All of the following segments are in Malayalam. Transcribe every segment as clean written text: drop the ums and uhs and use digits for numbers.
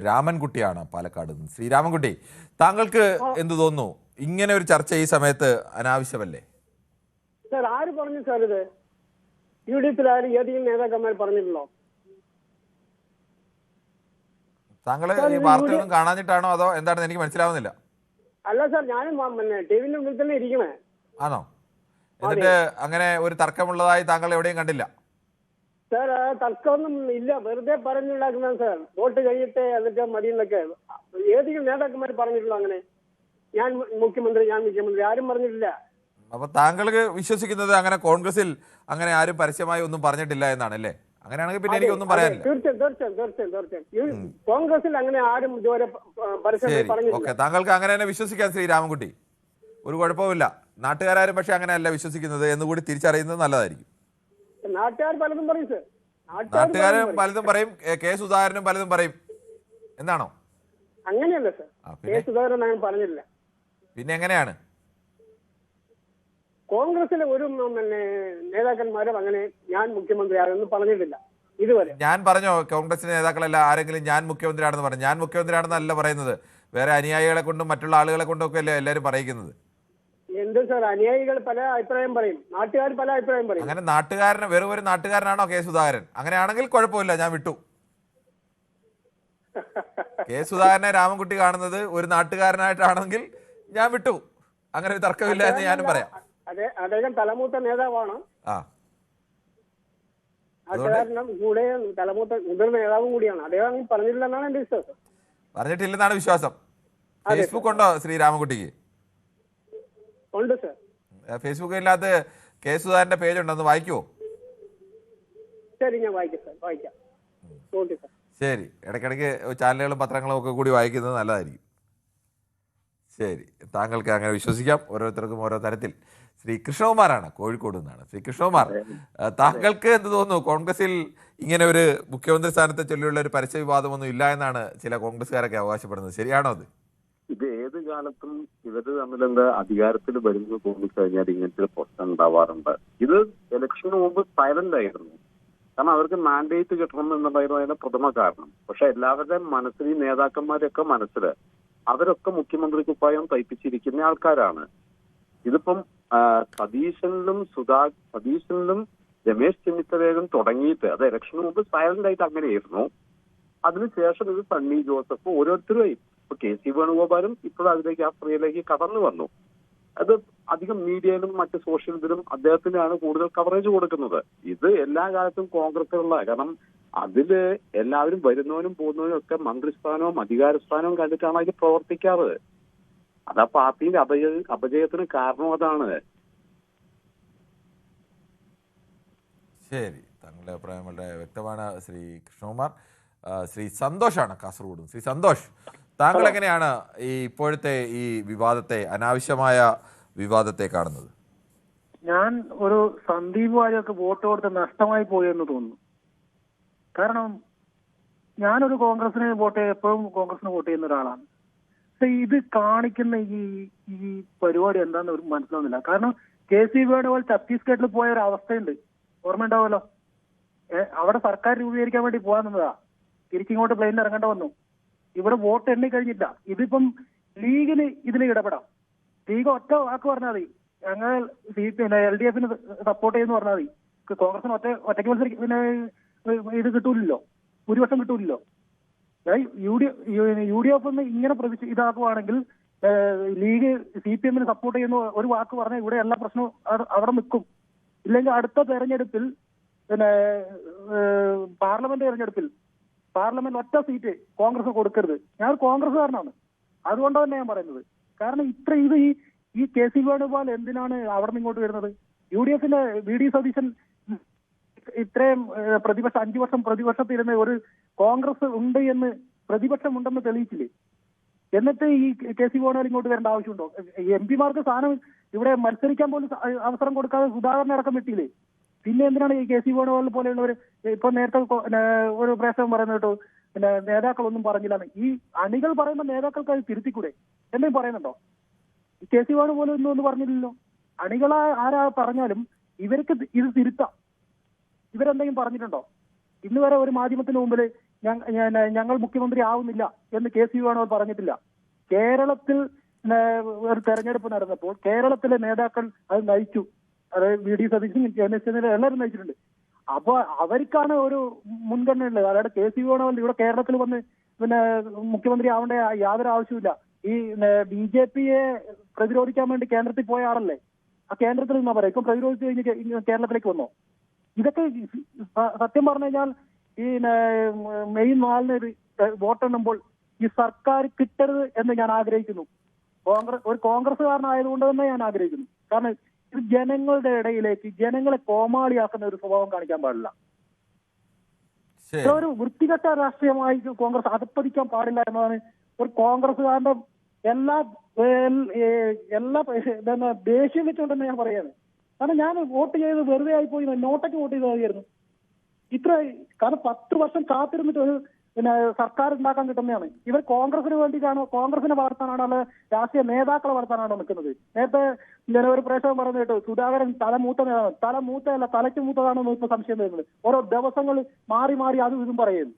രാമൻകുട്ടിയാണ് പാലക്കാട് നിന്ന്. ശ്രീ രാമൻകുട്ടി, താങ്കൾക്ക് എന്തു തോന്നുന്നു? ഇങ്ങനെ ഒരു ചർച്ച ഈ സമയത്ത് അനാവശ്യമല്ലേ? സാർ ആര് പറഞ്ഞു സാർ ഇത്? യു ഡി എഫിൽ ആരും ഏതെങ്കിലും നേതാക്കന്മാർ പറഞ്ഞിട്ടുണ്ടോ? താങ്കൾ ഈ വാർത്തയൊന്നും കാണാഞ്ഞിട്ടാണോ അതോ എന്താണെന്ന് എനിക്ക് മനസ്സിലാവുന്നില്ല. അല്ല സാർ, ഞാനും ടിവിന്റെ മുന്നിൽ തന്നെ ഇരിക്കണേ. ആണോ? എന്നിട്ട് അങ്ങനെ ഒരു തർക്കമുള്ളതായി താങ്കൾ എവിടെയും കണ്ടില്ല? സാർ തർക്കമൊന്നും ഇല്ല, വെറുതെ പറഞ്ഞുണ്ടാക്കുന്ന സാർ. വോട്ട് കഴിയട്ടെ എന്നിട്ട് മതി എന്നൊക്കെ ഏതെങ്കിലും നേതാക്കന്മാർ പറഞ്ഞിട്ടുള്ളൂ അങ്ങനെ? ഞാൻ മുഖ്യമന്ത്രി ആരും പറഞ്ഞിട്ടില്ല. അപ്പൊ താങ്കൾക്ക് വിശ്വസിക്കുന്നത് അങ്ങനെ കോൺഗ്രസിൽ അങ്ങനെ ആരും പരസ്യമായി ഒന്നും പറഞ്ഞിട്ടില്ല എന്നാണല്ലേ? അങ്ങനെയാണെങ്കിൽ പിന്നെ എനിക്കൊന്നും പറയാനില്ല. തീർച്ചയായും കോൺഗ്രസിൽ അങ്ങനെ ആരും ഇതുവരെ പരസ്യമായി പറഞ്ഞിട്ടില്ല. ഓക്കെ, താങ്കൾക്ക് അങ്ങനെ തന്നെ വിശ്വസിക്കാൻ ശ്രീ രാമൻകുട്ടി, ഒരു കുഴപ്പമില്ല. നാട്ടുകാരും പക്ഷെ അങ്ങനെയല്ല വിശ്വസിക്കുന്നത് എന്നുകൂടി തിരിച്ചറിയുന്നത് നല്ലതായിരിക്കും. നാട്ടുകാർ പലതും പറയും സാർ. നാട്ടുകാരും പലതും പറയും, കെ സുധാകരനും പലതും പറയും എന്നാണോ? അങ്ങനെയല്ല സാർ, കെ സുധാകരൻ അങ്ങനെ പറഞ്ഞില്ല. പിന്നെ എങ്ങനെയാണ്? കോൺഗ്രസിലെ ഒരു നേതാക്കന്മാരും അങ്ങനെ ഞാൻ മുഖ്യമന്ത്രിയാണെന്ന് പറഞ്ഞിട്ടില്ല ഇതുവരെ. ഞാൻ പറഞ്ഞോ കോൺഗ്രസിലെ നേതാക്കളല്ല ആരെങ്കിലും ഞാൻ മുഖ്യമന്ത്രിയാണെന്ന് പറഞ്ഞു? ഞാൻ മുഖ്യമന്ത്രിയാണെന്നല്ല പറയുന്നത്, വേറെ അനുയായികളെ കൊണ്ടും മറ്റുള്ള ആളുകളെ കൊണ്ടും ഒക്കെ അല്ലേ എല്ലാവരും പറയിക്കുന്നത്. എന്ത് സാർ, അനുയായികൾ പല അഭിപ്രായം പറയും, നാട്ടുകാർ പല അഭിപ്രായം പറയും. അങ്ങനെ നാട്ടുകാരന് വെറും ഒരു നാട്ടുകാരനാണോ കെ സുധാകരൻ? അങ്ങനെയാണെങ്കിൽ കുഴപ്പമില്ല, ഞാൻ വിട്ടു. കെ സുധാകരനെ രാമൻകുട്ടി കാണുന്നത് ഒരു നാട്ടുകാരനായിട്ടാണെങ്കിൽ ഞാൻ വിട്ടു. അങ്ങനെ ഒരു തർക്കമില്ല എന്ന് ഞാനും പറയാം. അദ്ദേഹം തലമൂത്ത നേതാവാണ്. നാട്ടുകാരനും കൂടെ തലമൂത്ത മുതിർന്ന നേതാവും കൂടിയാണ്. അദ്ദേഹം പറഞ്ഞിട്ടില്ലെന്നാണ് എന്റെ വിശ്വാസം. പറഞ്ഞിട്ടില്ലെന്നാണ് വിശ്വാസം. ഫേസ്ബുക്ക് ഉണ്ടോ ശ്രീ രാമൻകുട്ടിക്ക്? ഉണ്ട് സാർ. ഫേസ്ബുക്കിനകത്ത് കെ സുധാകരന്റെ പേജ് ഉണ്ടെന്ന് വായിക്കുവോ? ശരി, ഞാൻ വായിക്കാം സാർ, വായിക്കാം. ശരി, ഇടയ്ക്കിടയ്ക്ക് ചാനലുകളും പത്രങ്ങളും ഒക്കെ കൂടി വായിക്കുന്നത് നല്ലതായിരിക്കും. ശരി, താങ്കൾക്ക് അങ്ങനെ വിശ്വസിക്കാം. ഓരോരുത്തർക്കും ഓരോ തരത്തിൽ. ശ്രീ കൃഷ്ണകുമാറാണ്, കോഴിക്കോട് നിന്നാണ്. ശ്രീ കൃഷ്ണകുമാർ, താങ്കൾക്ക് എന്ത് തോന്നുന്നു? കോൺഗ്രസിൽ ഇങ്ങനെ ഒരു മുഖ്യമന്ത്രി സ്ഥാനത്തെ ചൊല്ലിയുള്ള ഒരു പരസ്യ വിവാദമൊന്നും ഇല്ല എന്നാണ് ചില കോൺഗ്രസ്സുകാരൊക്കെ അവകാശപ്പെടുന്നത്. ശരിയാണോ അത്? ഇത് ഏത് കാലത്തും ഇവര് തമ്മിലെന്താ അധികാരത്തിൽ വരുന്നത് തോന്നിക്കഴിഞ്ഞാൽ ഇങ്ങനത്തെ ഒരു പ്രശ്നം ഉണ്ടാവാറുണ്ട്. ഇത് ഇലക്ഷന് മുമ്പ് സൈലന്റ് ആയിരുന്നു. കാരണം അവർക്ക് മാൻഡേറ്റ് കിട്ടണം എന്നുള്ളതായിരുന്നു അതിന്റെ പ്രഥമ കാരണം. പക്ഷെ എല്ലാവരുടെയും മനസ്സിൽ, ഈ നേതാക്കന്മാരൊക്കെ മനസ്സിൽ അവരൊക്കെ മുഖ്യമന്ത്രി കുപ്പായം തയ്പ്പിച്ചിരിക്കുന്ന ആൾക്കാരാണ്. ഇതിപ്പം സതീശനിലും രമേശ് ചെന്നിത്തലയിലും തുടങ്ങിയിട്ട് അത് ഇലക്ഷന് മുമ്പ് സൈലന്റ് ആയിട്ട് അങ്ങനെയായിരുന്നു. അതിനുശേഷം ഇത് സണ്ണി ജോസഫ് ഓരോരുത്തരുമായി, ഇപ്പൊ കെ സി വേണുഗോപാലും ഇപ്പോൾ അതിലേക്ക് ആ സ്ത്രീയിലേക്ക് കടന്നു വന്നു. അത് അധികം മീഡിയയിലും മറ്റ് സോഷ്യൽ ഇതിലും അദ്ദേഹത്തിനാണ് കൂടുതൽ കവറേജ് കൊടുക്കുന്നത്. ഇത് എല്ലാ കാലത്തും കോൺഗ്രസിലുള്ള, കാരണം അതില് എല്ലാവരും വരുന്നവനും പോകുന്നവനും ഒക്കെ മന്ത്രിസ്ഥാനവും അധികാരസ്ഥാനവും കണ്ടിട്ടാണ് അതിൽ പ്രവർത്തിക്കാറ്. അതാ പാർട്ടിന്റെ അപജയത്തിന് കാരണം അതാണ്. ശരി, താങ്കളുടെ അഭിപ്രായം വളരെ വ്യക്തമാണ് ശ്രീ കൃഷ്ണകുമാർ. ശ്രീ സന്തോഷാണ് കാസർഗോഡ്. ശ്രീ സന്തോഷ്, താങ്കൾ എങ്ങനെയാണ് ഈ ഇപ്പോഴത്തെ ഈ വിവാദത്തെ, അനാവശ്യമായ വിവാദത്തെ കാണുന്നത്? ഞാൻ ഒരു സന്ദീപ് വാര്യർക്ക് വോട്ട് കൊടുത്ത് നഷ്ടമായി പോയി എന്ന് തോന്നുന്നു. കാരണം ഞാനൊരു എപ്പോഴും കോൺഗ്രസിന് വോട്ട് ചെയ്യുന്ന ഒരാളാണ്. പക്ഷെ ഇത് കാണിക്കുന്ന ഈ പരിപാടി എന്താന്ന് ഒരു മനസ്സിലാവുന്നില്ല. കാരണം കെ സി വേണുഗോപാൽ ഛത്തീസ്ഗഡിൽ പോയ ഒരു അവസ്ഥയുണ്ട്, ഓർമ്മയുണ്ടാവുമല്ലോ. അവിടെ സർക്കാർ രൂപീകരിക്കാൻ വേണ്ടി പോകാൻ നിന്നതാ, തിരിച്ചിങ്ങോട്ട് പ്ലെയിനിൽ ഇറങ്ങേണ്ട വന്നു. ഇവിടെ വോട്ട് എണ്ണി കഴിഞ്ഞില്ല. ഇതിപ്പം ലീഗിന് ഇതിൽ ഇടപെടാം. ലീഗ് ഒറ്റ വാക്ക് പറഞ്ഞാൽ മതി, ഞങ്ങൾ LDF സപ്പോർട്ട് ചെയ്യുന്ന പറഞ്ഞാൽ മതി. കോൺഗ്രസിന് ഒറ്റയ്ക്ക് ഇത് കിട്ടൂലല്ലോ, ഭൂരിപക്ഷം കിട്ടൂലല്ലോ. UDF ഇങ്ങനെ ഇതാക്കുവാണെങ്കിൽ ലീഗ് CPM സപ്പോർട്ട് ചെയ്യുന്ന ഒരു വാക്ക് പറഞ്ഞാൽ ഇവിടെ എല്ലാ പ്രശ്നവും അവിടെ നിൽക്കും. ഇല്ലെങ്കിൽ അടുത്ത തെരഞ്ഞെടുപ്പിൽ പാർലമെന്റ് ഒറ്റ സീറ്റ് കോൺഗ്രസ് കൊടുക്കരുത്. ഞാൻ കോൺഗ്രസ്സുകാരനാണ്, അതുകൊണ്ട് തന്നെ ഞാൻ പറയുന്നത്. കാരണം ഈ കെ സി വേണുഗോപാൽ എന്തിനാണ് അവിടെ നിന്ന് ഇങ്ങോട്ട് വരുന്നത്? UDFന്റെ VD സതീശൻ ഇത്രയും 5 വർഷം പ്രതിപക്ഷത്തിരുന്ന് ഒരു കോൺഗ്രസ് ഉണ്ട് എന്ന്, പ്രതിപക്ഷം ഉണ്ടെന്ന് തെളിയിച്ചില്ലേ? എന്നിട്ട് ഈ കെ സി വേണുഗോപാൽ ഇങ്ങോട്ട് വരേണ്ട ആവശ്യമുണ്ടോ? MP മാർക്ക് സ്ഥാനം ഇവിടെ മത്സരിക്കാൻ പോലും അവസരം കൊടുക്കാതെ സുധാകരനെ അടക്കം വെട്ടിയില്ലേ? പിന്നെ എന്തിനാണ് ഈ കെ സി വേണുഗോപാൽ പോലെയുള്ളവർ? ഇപ്പൊ നേരത്തെ ഒരു പ്രേക്ഷകൻ പറയുന്നത് കേട്ടു, നേതാക്കളൊന്നും പറഞ്ഞില്ലാന്ന്. ഈ അണികൾ പറയുന്ന നേതാക്കൾക്ക് അത് തിരുത്തിക്കൂടെ? എന്തെങ്കിലും പറയുന്നുണ്ടോ? കെ സി വേണുഗോപാൽ ഒന്നും പറഞ്ഞില്ലല്ലോ. അണികൾ ആരാ പറഞ്ഞാലും ഇവർക്ക് ഇത് തിരുത്താം. ഇവരെന്തെങ്കിലും പറഞ്ഞിട്ടുണ്ടോ? ഇന്ന് വരെ ഒരു മാധ്യമത്തിന് മുമ്പിൽ ഞങ്ങൾ മുഖ്യമന്ത്രി ആവുന്നില്ല എന്ന് KC വേണുഗോപാൽ പറഞ്ഞിട്ടില്ല. കേരളത്തിൽ ഒരു തെരഞ്ഞെടുപ്പ് നടന്നപ്പോൾ കേരളത്തിലെ നേതാക്കൾ അത് നയിച്ചു. അതായത് VD സതീശൻ, രമേശ് ചെന്നിത്തല എല്ലാവരും നയിച്ചിട്ടുണ്ട്. അപ്പൊ അവർക്കാണ് ഒരു മുൻഗണന ഉള്ളത്. അതായത് KC വേണുഗോപാൽ ഇവിടെ കേരളത്തിൽ വന്ന് മുഖ്യമന്ത്രി ആവേണ്ട യാതൊരു ആവശ്യമില്ല. ഈ BJPയെ പ്രതിരോധിക്കാൻ വേണ്ടി കേന്ദ്രത്തിൽ പോയ ആളല്ലേ, ആ കേന്ദ്രത്തിൽ നിന്നാ പറയാം. ഇപ്പം പ്രതിരോധിച്ച് കഴിഞ്ഞ് കേരളത്തിലേക്ക് വന്നോ? ഇതൊക്കെ സത്യം പറഞ്ഞു കഴിഞ്ഞാൽ ഈ മെയ് 4 വോട്ടെണ്ണുമ്പോൾ ഈ സർക്കാർ കിട്ടരുത് എന്ന് ഞാൻ ആഗ്രഹിക്കുന്നു. ഒരു കോൺഗ്രസ്സുകാരനായതുകൊണ്ട് തന്നെ ഞാൻ ആഗ്രഹിക്കുന്നു. കാരണം ഇത് ജനങ്ങളുടെ ഇടയിലേക്ക് ജനങ്ങളെ കോമാളിയാക്കുന്ന ഒരു സ്വഭാവം കാണിക്കാൻ പാടില്ല. ഒരു വൃത്തികെട്ട രാഷ്ട്രീയമായി കോൺഗ്രസ് അധപ്പതിക്കാൻ പാടില്ല എന്നതാണ് ഒരു കോൺഗ്രസ്സുകാരന്റെ എല്ലാ ദേഷ്യം വെച്ചുകൊണ്ട് തന്നെ ഞാൻ പറയാണ്. കാരണം ഞാൻ വോട്ട് ചെയ്ത് വെറുതെ ആയിപ്പോയി, നോട്ടയ്ക്ക് വോട്ട് ചെയ്ത് മതിയായിരുന്നു. കാരണം 10 വർഷം കാത്തിരുന്നിട്ട് ഒരു സർക്കാർ ഉണ്ടാക്കാൻ കിട്ടുന്നതാണ്. ഇവർ കോൺഗ്രസിന് വേണ്ടിയിട്ടാണോ, കോൺഗ്രസിനെ വളർത്താനാണോ, അല്ലെ രാഷ്ട്രീയ നേതാക്കളെ വളർത്താനാണോ നിൽക്കുന്നത്? നേരത്തെ ഒരു പ്രേക്ഷകൻ പറഞ്ഞു കേട്ടു, സുധാകരൻ തലമൂത്തല്ല തലയ്ക്ക് മൂത്തതാണെന്ന് ഇപ്പൊ സംശയം വരുന്നത്. ഓരോ ദിവസങ്ങൾ മാറി മാറി അതും ഇതും പറയുന്നു.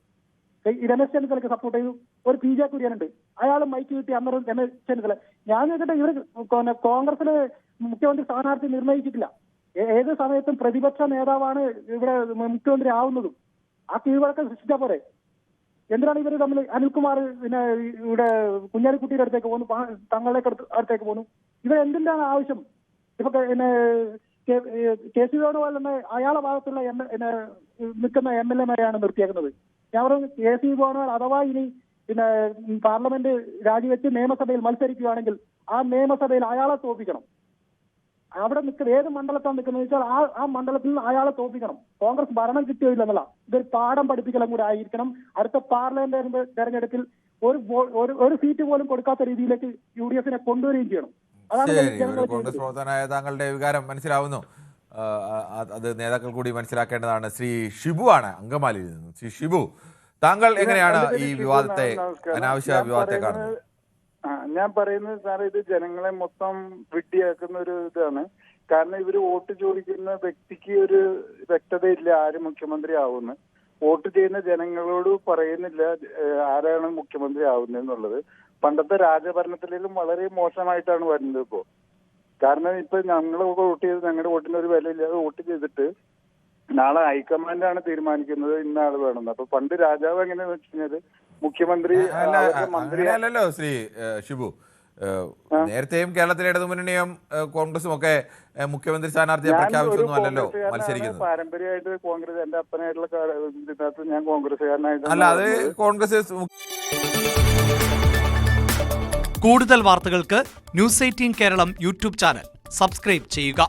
രമേശ് ചെന്നിത്തലയ്ക്ക് സപ്പോർട്ട് ചെയ്തു. ഒരു PJ കുര്യനുണ്ട്, അയാൾ മൈക്ക് കിട്ടി അന്നേരം രമേശ് ചെന്നിത്തല. ഞാൻ നോക്കട്ടെ, ഇവർ കോൺഗ്രസിലെ മുഖ്യമന്ത്രി സ്ഥാനാർത്ഥി നിർണയിച്ചിട്ടില്ല. ഏത് സമയത്തും പ്രതിപക്ഷ നേതാവാണ് ഇവിടെ മുഖ്യമന്ത്രി ആവുന്നതും. ആ കീഴ്വഴക്കം സൃഷ്ടിച്ചാൽ പോരെ? എന്തിനാണ് ഇവർ തമ്മിൽ അനിൽകുമാർ ഇവിടെ കുഞ്ഞാലിക്കുട്ടിയുടെ അടുത്തേക്ക് പോകുന്നു, തങ്ങളുടെ അടുത്തേക്ക് പോകുന്നു? ഇവരെന്തിനാണ് ആവശ്യം? ഇപ്പൊ KC വേണുഗോപാൽ തന്നെ അയാളെ ഭാഗത്തുള്ള നിൽക്കുന്ന MLA-മാരെയാണ് നിർത്തിയേക്കുന്നത്. ഞാൻ പറഞ്ഞു, KC വേണുഗോപാൽ അഥവാ ഇനി പാർലമെന്റ് രാജിവെച്ച് നിയമസഭയിൽ മത്സരിക്കുകയാണെങ്കിൽ ആ നിയമസഭയിൽ അയാളെ തോൽപ്പിക്കണം. അവിടെ നിൽക്കുന്ന ഏത് മണ്ഡലത്താണ് നിൽക്കുന്നത് വെച്ചാൽ ആ മണ്ഡലത്തിൽ നിന്ന് അയാളെ തോൽപ്പിക്കണം. കോൺഗ്രസ് ഭരണം കിട്ടിയില്ല എന്നുള്ള ഇതൊരു പാഠം പഠിപ്പിക്കലും കൂടെ ആയിരിക്കണം. അടുത്ത പാർലമെന്റ് തെരഞ്ഞെടുപ്പിൽ ഒരു സീറ്റ് പോലും കൊടുക്കാത്ത രീതിയിലേക്ക് UDF-നെ കൊണ്ടുവരികയും ചെയ്യണം. അതാണ് കോൺഗ്രസ് പ്രവർത്തകനായ താങ്കളുടെ വികാരം മനസ്സിലാവുന്നു. അത് നേതാക്കൾ കൂടി മനസ്സിലാക്കേണ്ടതാണ്. ശ്രീ ഷിബു ആണ് അങ്കമാലിയിൽ നിന്നും. ശ്രീ ഷിബു, താങ്കൾ എങ്ങനെയാണ് ഈ വിവാദത്തെ, അനാവശ്യ വിവാദത്തെ കാണുന്നത്? ഞാൻ പറയുന്നത് സാറേ, ഇത് ജനങ്ങളെ മൊത്തം വിഡ്ഢിയാക്കുന്ന ഒരു ഇതാണ്. കാരണം ഇവര് വോട്ട് ചോദിക്കുന്ന വ്യക്തിക്ക് ഒരു വ്യക്തതയില്ല ആര് മുഖ്യമന്ത്രി ആവുമെന്ന്. വോട്ട് ചെയ്യുന്ന ജനങ്ങളോട് പറയുന്നില്ല ആരാണ് മുഖ്യമന്ത്രി ആവുന്നതെന്നുള്ളത്. പണ്ടത്തെ രാജഭരണത്തിലും വളരെ മോശമായിട്ടാണ് വരുന്നത് ഇപ്പോ. കാരണം ഇപ്പൊ ഞങ്ങൾ വോട്ട് ചെയ്ത് ഞങ്ങളുടെ വോട്ടിന് ഒരു വിലയില്ലാതെ വോട്ട് ചെയ്തിട്ട് നാളെ ഹൈക്കമാൻഡാണ് തീരുമാനിക്കുന്നത് ഇന്ന ആള് വേണമെന്ന്. അപ്പൊ പണ്ട് രാജാവ് എങ്ങനെയാന്ന് വെച്ച് കഴിഞ്ഞാല് മുഖ്യമന്ത്രി അല്ലല്ലോ ശ്രീ ഷിബു. നേരത്തെയും കേരളത്തിലെ ഇടതുമുന്നണിയും കോൺഗ്രസും ഒക്കെ മുഖ്യമന്ത്രി സ്ഥാനാർത്ഥിയെ പ്രഖ്യാപിച്ചൊന്നും അല്ലല്ലോ മത്സരിക്കുന്നത്. പാരമ്പര്യമായിട്ട് കോൺഗ്രസ്, എന്റെ അപ്പനായിട്ടുള്ള ഇതിനകത്ത് ഞാൻ കോൺഗ്രസ്സുകാരനായിട്ട്. അല്ല, അത് കോൺഗ്രസ്. കൂടുതൽ വാർത്തകൾക്ക് News 18 Keralam YouTube channel subscribe ചെയ്യുക.